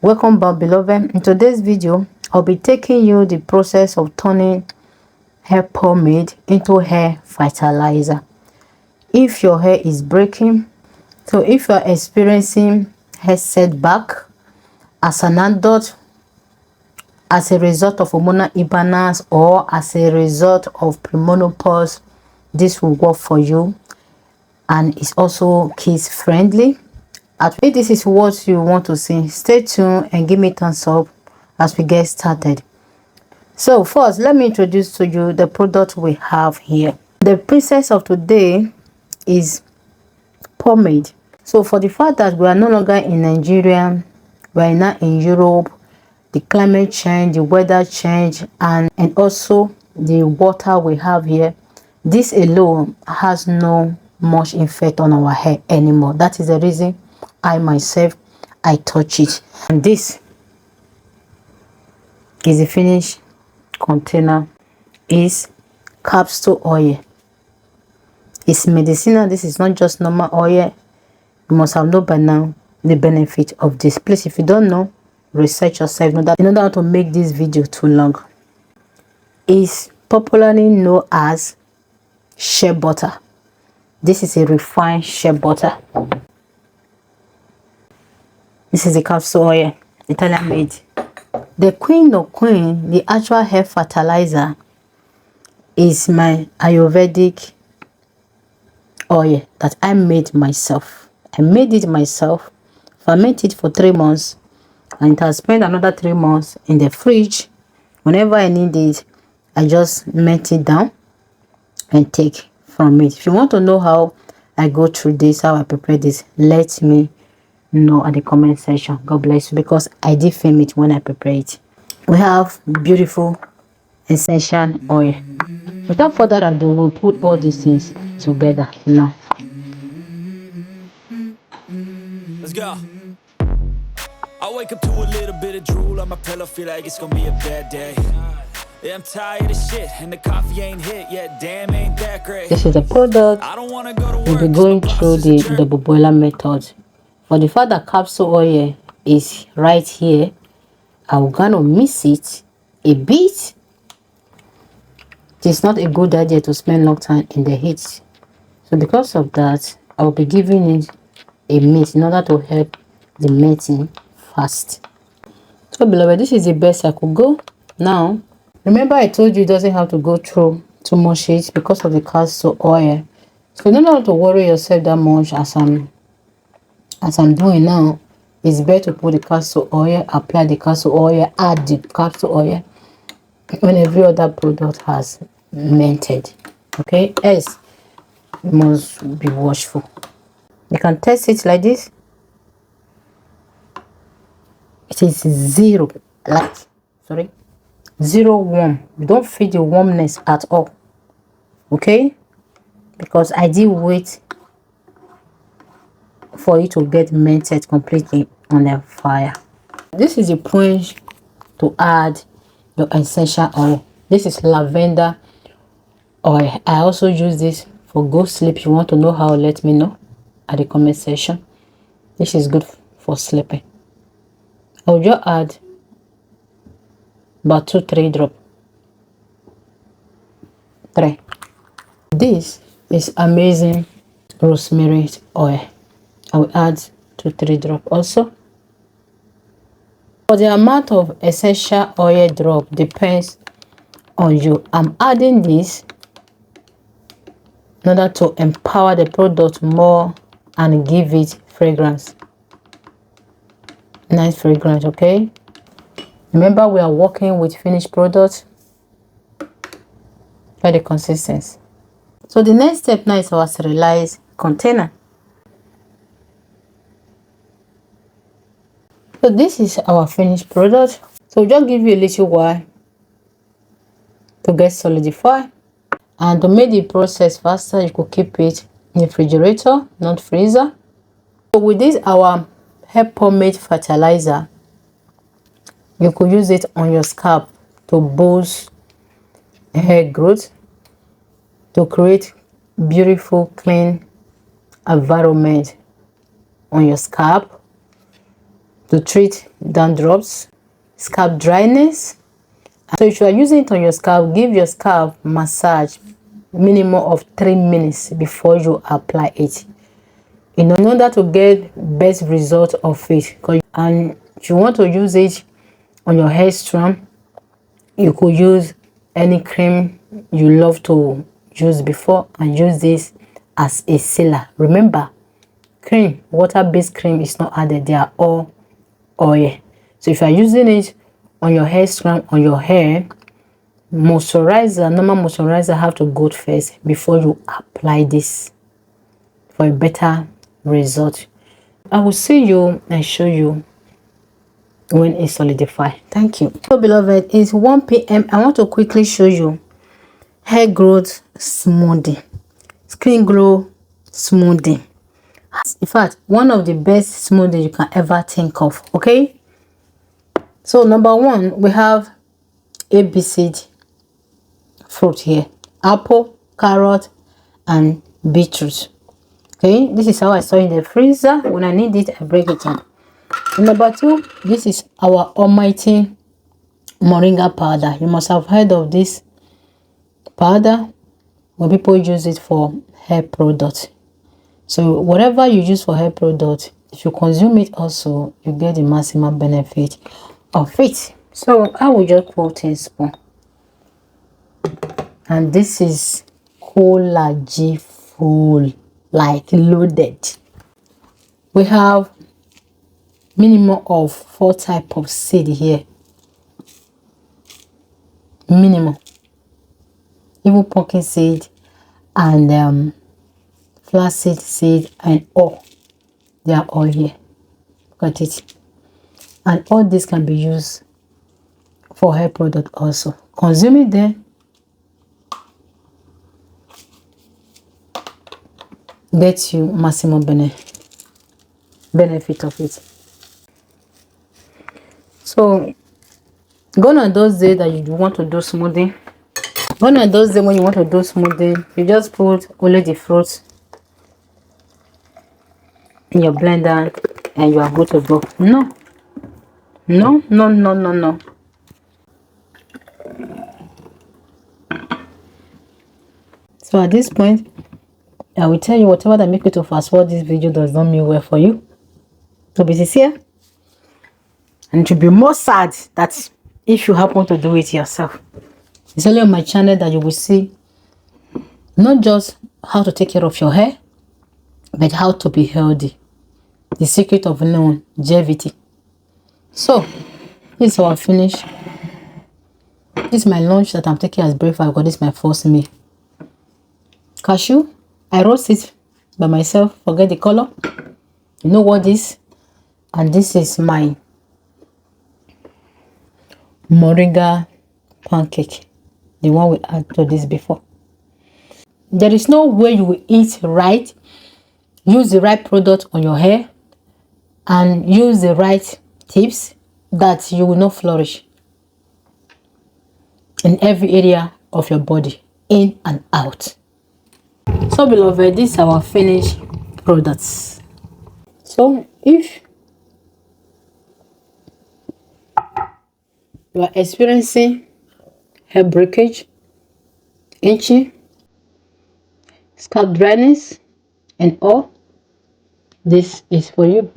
Welcome back, beloved. In today's video, I'll be taking you the process of turning hair pomade into hair fertilizer. If your hair is breaking, so if you are experiencing hair setback as an adult, as a result of hormonal imbalance, or as a result of premenopause, this will work for you, and it's also kids friendly. If this is what you want to see, stay tuned and give me thumbs up as we get started. So first, let me introduce to you the product we have here. The process of today is pomade. So for the fact that we are no longer in Nigeria, we are now in Europe, the climate change, the weather change, and also the water we have here, this alone has no much effect on our hair anymore. That is the reason I myself touch it. And this is the finished container. Is capsule oil. It's medicinal. This is not just normal oil. You must have known by now the benefit of this. Please, if you don't know, research yourself. Know that in order to make this video too long. It's popularly known as shea butter. This is a refined shea butter. This is the capsule oil, Italian made. The queen, the actual hair fertilizer, is my Ayurvedic oil that I made myself. I made it myself, fermented it for 3 months, and it has spent another 3 months in the fridge. Whenever I need it, I just melt it down and take from it. If you want to know how I go through this, how I prepare this, let me know at the comment section. God bless you, because I did film it when I prepare it. We have beautiful essential oil. Without further ado, we'll put all these things together now. Let's go. I wake up to a little bit of drool on my pillow, feel like it's gonna be a bad day. Yeah, I'm tired of shit and the coffee ain't hit yet. Damn, ain't that great. This is the product. I don't wanna go to work. We'll be going through the boiler method. For the fact that capsule oil is right here, I'm gonna mix it a bit. It's not a good idea to spend long time in the heat. So because of that, I'll be giving it a mix in order to help the melting fast. So beloved, this is the best I could go. Now, remember I told you it doesn't have to go through too much heat because of the castor oil. So you don't have to worry yourself that much as I'm doing now. It's better to put the castor oil, apply the castor oil, add the castor oil when every other product has melted. Okay, yes, you must be watchful. You can test it like this. It is zero warm. You don't feel the warmness at all. Okay, because I did wait for it to get melted completely on the fire. This is the point to add your essential oil. This is lavender oil. I also use this for good sleep. If you want to know how, let me know at the comment section. This is good for sleeping. I'll just add about 2-3 drops. 3. This is amazing rosemary oil. I will add 2-3 drops also. For the amount of essential oil drop depends on you. I'm adding this in order to empower the product more and give it fragrance. Nice fragrance, okay? Remember, we are working with finished products. For the consistency. So the next step now is our sterilized container. So this is our finished product. So just give you a little while to get solidified. And to make the process faster, you could keep it in the refrigerator, not freezer. So with this, our hair pomade fertilizer, you could use it on your scalp to boost hair growth, to create beautiful, clean environment on your scalp. to treat dandruffs, scalp dryness. So if you are using it on your scalp, give your scalp massage minimum of 3 minutes before you apply it, in order to get best result of it. And if you want to use it on your hair strand, you could use any cream you love to use before and use this as a sealer. Remember, cream, water-based cream is not added, they are all oil. So if you are using it on your hair strand, on your hair, normal moisturizer have to go first before you apply this for a better result. I will see you and show you when it solidifies. Thank you. So beloved, it's 1 p.m. I want to quickly show you hair growth smoothing, skin glow smoothing. In fact, one of the best smoothing you can ever think of. Okay, so number one, we have ABC fruit here: apple, carrot, and beetroot. Okay, this is how I store in the freezer. When I need it, I break it in. Number two, this is our almighty moringa powder. You must have heard of this powder when people use it for hair products. So whatever you use for hair product, if you consume it also, you get the maximum benefit of it. So I will just put a teaspoon, and this is collagen full, like loaded. We have minimum of 4 types of seed here, minimum, even pumpkin seed and flaxseed seed and all, they are all here. Look at it. And all this can be used for hair product also. Consume it there, get you maximum benefit of it. So gone are those days that you want to do smoothing. Gone are those days when you want to do smoothing, you just put only the fruits in your blender and you are good to go. No. So at this point, I will tell you whatever that make you to fast forward this video does not mean well for you. So be sincere, and it will be more sad that if you happen to do it yourself. It's only on my channel that you will see not just how to take care of your hair, but how to be healthy. The secret of longevity. So this is our finish. This is my lunch that I'm taking as breakfast because this is my first meal. Cashew, I roast it by myself. Forget the color. You know what this? And this is my moringa pancake, the one we add to this before. There is no way you will eat right, use the right product on your hair, and use the right tips that you will not flourish in every area of your body, in and out. So beloved, this is our finished products. So if you are experiencing hair breakage, itching, scalp dryness and all, this is for you.